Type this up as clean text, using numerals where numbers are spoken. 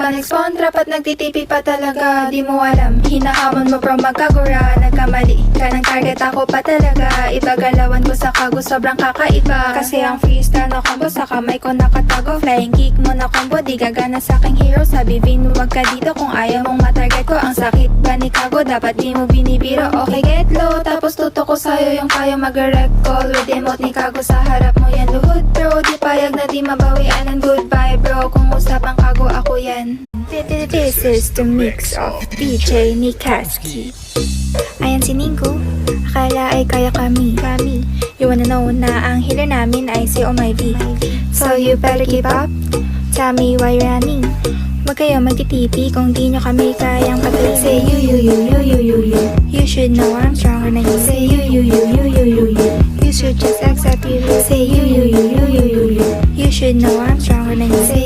pa nag-spawn, rapat nagtitipi pa talaga. Di mo alam, hinahamon mo bro magkagura. Nagkamali ka ng target, ako pa talaga. Ibagalawan ko sa kago, sobrang kakaiba. Kasi ang freestyle na combo sa kamay ko nakatago. Flying kick mo na combo, di gagana sa aking hero. Sabi Vin, huwag ka dito kung ayaw mong matarget ko. Ang sakit ba ni kago, dapat di mo binibiro. Okay, get low, tapos tuto ko sa'yo yung kaya mag-rec call. With emote ni kago sa harap mo yan luhod bro. Di payag na di mabawian ng goodbye bro. Kung usapang kago, ako yan. This is the mix of DJ Nikaski. Ayan si Ningko, akala ay kaya kami. You wanna know na ang healer namin ay si Oh My V. So you better keep up, tell me why you're running. Huwag kayo magtitipi kung di nyo kami kayang patuloy. Say you. You should know I'm stronger than you. Say you. You should just accept you. Say you. You should know I'm stronger than you. Say